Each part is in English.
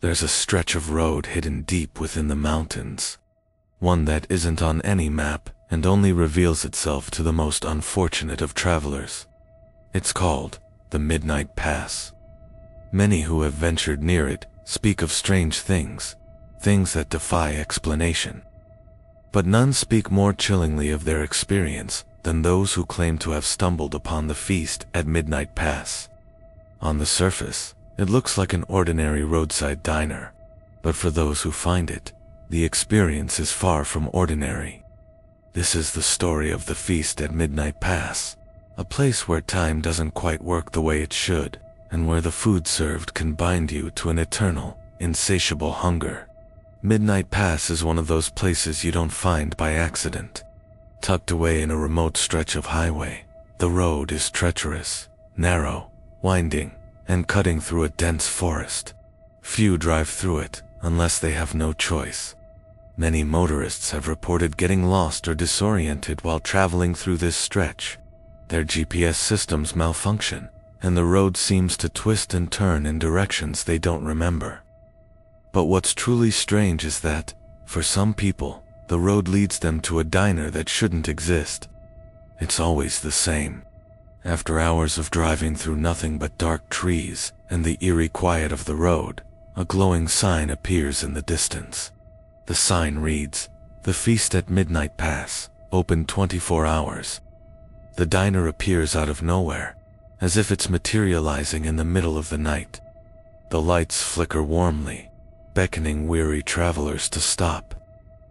There's a stretch of road hidden deep within the mountains, one that isn't on any map and only reveals itself to the most unfortunate of travelers. It's called the Midnight Pass. Many who have ventured near it speak of strange things, things that defy explanation. But none speak more chillingly of their experience than those who claim to have stumbled upon the feast at Midnight Pass. On the surface, it looks like an ordinary roadside diner, but for those who find it, the experience is far from ordinary. This is the story of the feast at Midnight Pass, a place where time doesn't quite work the way it should, and where the food served can bind you to an eternal, insatiable hunger. Midnight Pass is one of those places you don't find by accident. Tucked away in a remote stretch of highway, the road is treacherous, narrow, winding, and cutting through a dense forest. Few drive through it unless they have no choice. Many motorists have reported getting lost or disoriented while traveling through this stretch. Their GPS systems malfunction, and the road seems to twist and turn in directions they don't remember. But what's truly strange is that, for some people, the road leads them to a diner that shouldn't exist. It's always the same. After hours of driving through nothing but dark trees and the eerie quiet of the road, a glowing sign appears in the distance. The sign reads, "The Feast at Midnight Pass, open 24 hours. The diner appears out of nowhere, as if it's materializing in the middle of the night. The lights flicker warmly, beckoning weary travelers to stop.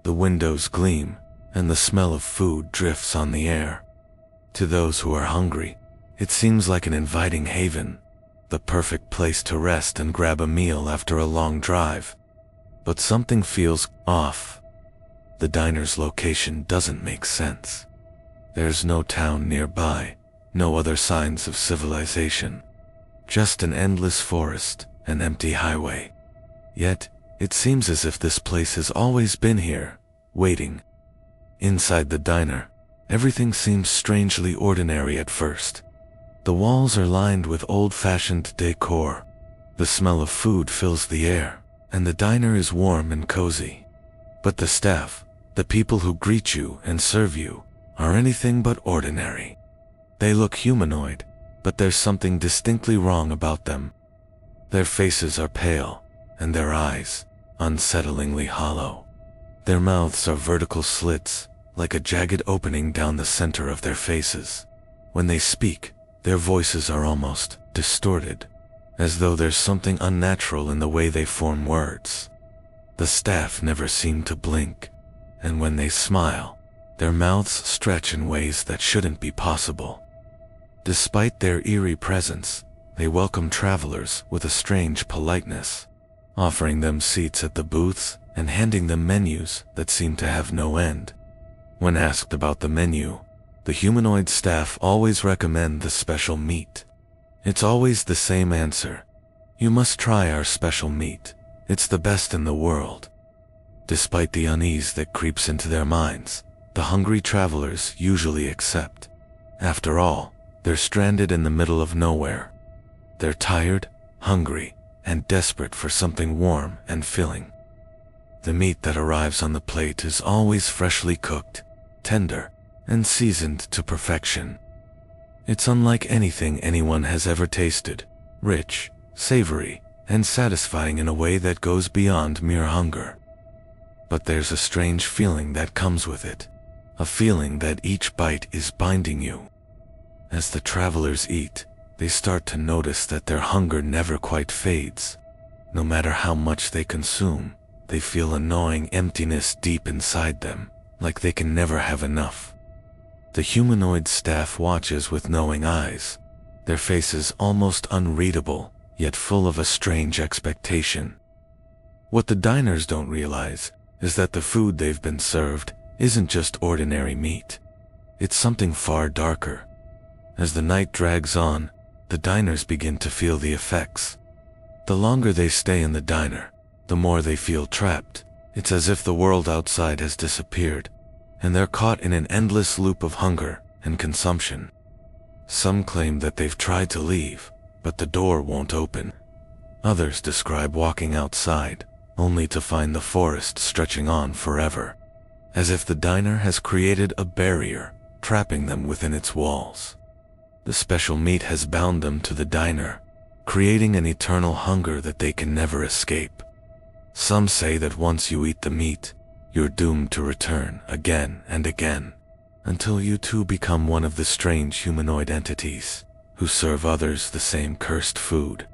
The windows gleam, and the smell of food drifts on the air. To those who are hungry, it seems like an inviting haven, the perfect place to rest and grab a meal after a long drive. But something feels off. The diner's location doesn't make sense. There's no town nearby, no other signs of civilization. Just an endless forest, an empty highway. Yet, it seems as if this place has always been here, waiting." Inside the diner, everything seems strangely ordinary at first. The walls are lined with old-fashioned decor. The smell of food fills the air, and the diner is warm and cozy. But the staff, the people who greet you and serve you, are anything but ordinary. They look humanoid, but there's something distinctly wrong about them. Their faces are pale, and their eyes, unsettlingly hollow. Their mouths are vertical slits, like a jagged opening down the center of their faces. When they speak, their voices are almost distorted, as though there's something unnatural in the way they form words. The staff never seem to blink, and when they smile, their mouths stretch in ways that shouldn't be possible. Despite their eerie presence, they welcome travelers with a strange politeness, offering them seats at the booths and handing them menus that seem to have no end. When asked about the menu, the humanoid staff always recommend the special meat. It's always the same answer: "You must try our special meat. It's the best in the world." Despite the unease that creeps into their minds, the hungry travelers usually accept. After all, they're stranded in the middle of nowhere. They're tired, hungry, and desperate for something warm and filling. The meat that arrives on the plate is always freshly cooked, tender, and seasoned to perfection. It's unlike anything anyone has ever tasted, rich, savory, and satisfying in a way that goes beyond mere hunger. But there's a strange feeling that comes with it, a feeling that each bite is binding you. As the travelers eat, they start to notice that their hunger never quite fades. No matter how much they consume, they feel a gnawing emptiness deep inside them, like they can never have enough. The humanoid staff watches with knowing eyes, their faces almost unreadable, yet full of a strange expectation. What the diners don't realize is that the food they've been served isn't just ordinary meat. It's something far darker. As the night drags on, the diners begin to feel the effects. The longer they stay in the diner, the more they feel trapped. It's as if the world outside has disappeared, and they're caught in an endless loop of hunger and consumption. Some claim that they've tried to leave, but the door won't open. Others describe walking outside, only to find the forest stretching on forever, as if the diner has created a barrier, trapping them within its walls. The special meat has bound them to the diner, creating an eternal hunger that they can never escape. Some say that once you eat the meat, you're doomed to return again and again, until you too become one of the strange humanoid entities who serve others the same cursed food.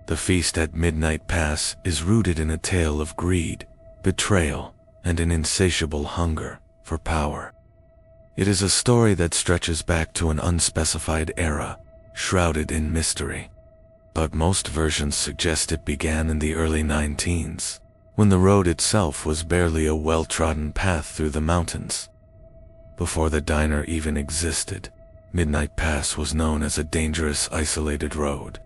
The feast at Midnight Pass is rooted in a tale of greed, betrayal, and an insatiable hunger for power. It is a story that stretches back to an unspecified era, shrouded in mystery. But most versions suggest it began in the early 19s, when the road itself was barely a well-trodden path through the mountains. Before the diner even existed, Midnight Pass was known as a dangerous, isolated road,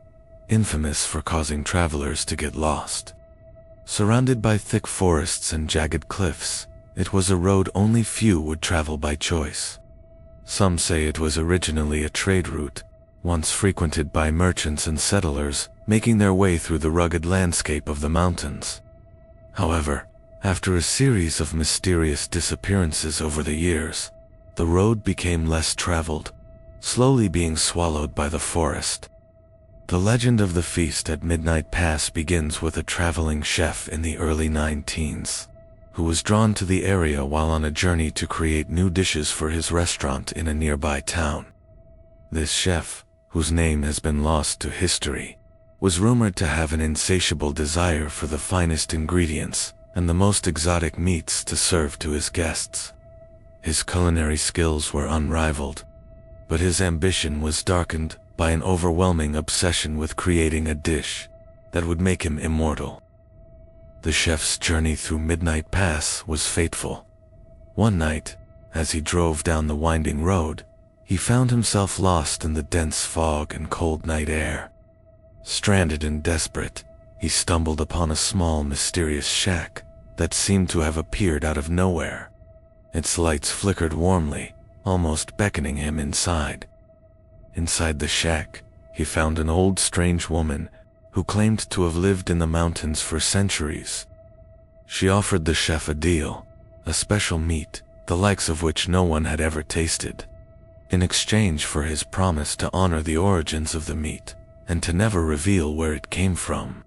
infamous for causing travelers to get lost. Surrounded by thick forests and jagged cliffs, it was a road only few would travel by choice. Some say it was originally a trade route, once frequented by merchants and settlers making their way through the rugged landscape of the mountains. However, after a series of mysterious disappearances over the years, the road became less traveled, slowly being swallowed by the forest. The legend of the feast at Midnight Pass begins with a traveling chef in the early 19s, who was drawn to the area while on a journey to create new dishes for his restaurant in a nearby town. This chef, whose name has been lost to history, was rumored to have an insatiable desire for the finest ingredients and the most exotic meats to serve to his guests. His culinary skills were unrivaled, but his ambition was darkened by an overwhelming obsession with creating a dish that would make him immortal. The chef's journey through Midnight Pass was fateful. One night, as he drove down the winding road, he found himself lost in the dense fog and cold night air. Stranded and desperate, he stumbled upon a small, mysterious shack that seemed to have appeared out of nowhere. Its lights flickered warmly, almost beckoning him inside. Inside the shack, he found an old, strange woman who claimed to have lived in the mountains for centuries. She offered the chef a deal, a special meat, the likes of which no one had ever tasted, in exchange for his promise to honor the origins of the meat and to never reveal where it came from.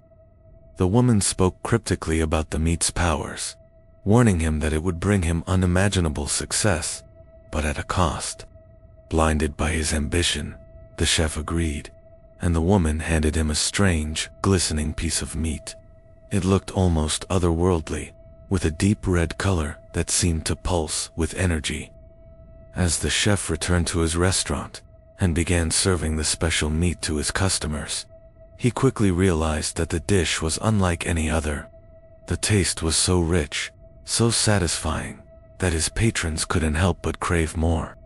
The woman spoke cryptically about the meat's powers, warning him that it would bring him unimaginable success, but at a cost. Blinded by his ambition, the chef agreed, and the woman handed him a strange, glistening piece of meat. It looked almost otherworldly, with a deep red color that seemed to pulse with energy. As the chef returned to his restaurant and began serving the special meat to his customers, he quickly realized that the dish was unlike any other. The taste was so rich, so satisfying, that his patrons couldn't help but crave more.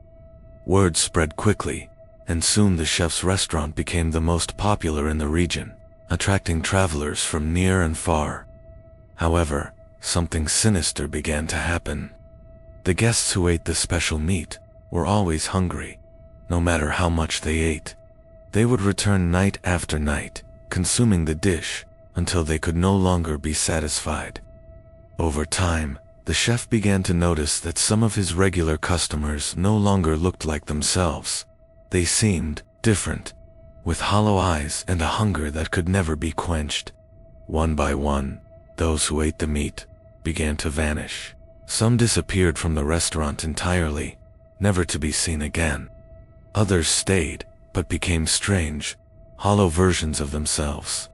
Word spread quickly, and soon the chef's restaurant became the most popular in the region, attracting travelers from near and far. However, something sinister began to happen. The guests who ate the special meat were always hungry, no matter how much they ate. They would return night after night, consuming the dish until they could no longer be satisfied. Over time, the chef began to notice that some of his regular customers no longer looked like themselves. They seemed different, with hollow eyes and a hunger that could never be quenched. One by one, those who ate the meat began to vanish. Some disappeared from the restaurant entirely, never to be seen again. Others stayed, but became strange, hollow versions of themselves,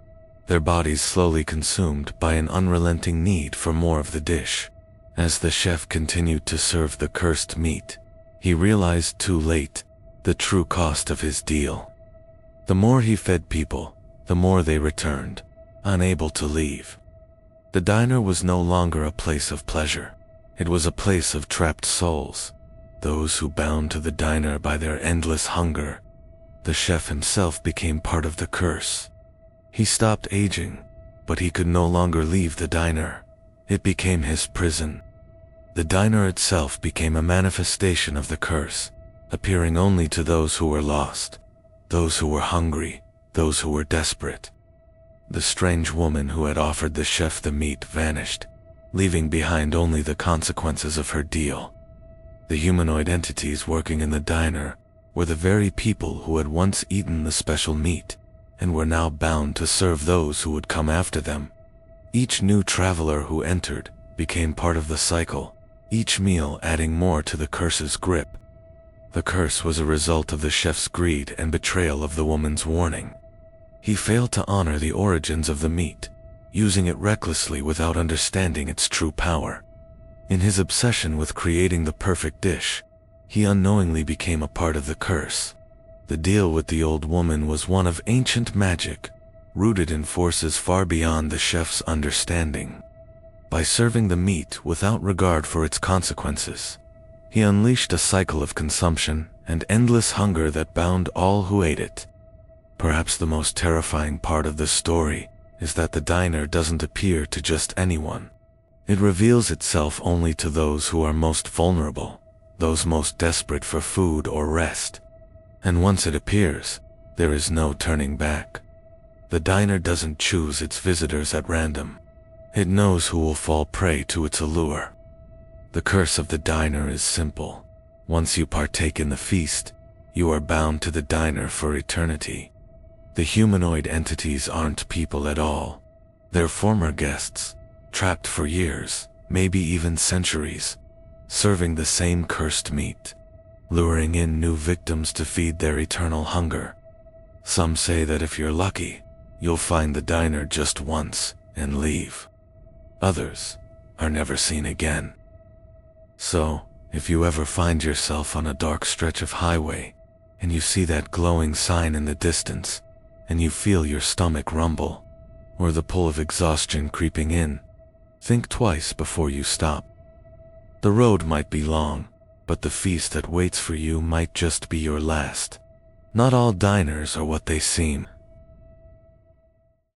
their bodies slowly consumed by an unrelenting need for more of the dish. As the chef continued to serve the cursed meat, he realized too late the true cost of his deal. The more he fed people, the more they returned, unable to leave. The diner was no longer a place of pleasure. It was a place of trapped souls, those who bound to the diner by their endless hunger. The chef himself became part of the curse. He stopped aging, but he could no longer leave the diner. It became his prison. The diner itself became a manifestation of the curse, appearing only to those who were lost, those who were hungry, those who were desperate. The strange woman who had offered the chef the meat vanished, leaving behind only the consequences of her deal. The humanoid entities working in the diner were the very people who had once eaten the special meat and were now bound to serve those who would come after them. Each new traveler who entered became part of the cycle, each meal adding more to the curse's grip. The curse was a result of the chef's greed and betrayal of the woman's warning. He failed to honor the origins of the meat, using it recklessly without understanding its true power. In his obsession with creating the perfect dish, he unknowingly became a part of the curse. The deal with the old woman was one of ancient magic, rooted in forces far beyond the chef's understanding. By serving the meat without regard for its consequences, he unleashed a cycle of consumption and endless hunger that bound all who ate it. Perhaps the most terrifying part of this story is that the diner doesn't appear to just anyone. It reveals itself only to those who are most vulnerable, those most desperate for food or rest. And once it appears, there is no turning back. The diner doesn't choose its visitors at random. It knows who will fall prey to its allure. The curse of the diner is simple. Once you partake in the feast, you are bound to the diner for eternity. The humanoid entities aren't people at all. They're former guests, trapped for years, maybe even centuries, serving the same cursed meat, luring in new victims to feed their eternal hunger. Some say that if you're lucky, you'll find the diner just once and leave. Others are never seen again. So, if you ever find yourself on a dark stretch of highway, and you see that glowing sign in the distance, and you feel your stomach rumble, or the pull of exhaustion creeping in, think twice before you stop. The road might be long, but the feast that waits for you might just be your last. Not all diners are what they seem.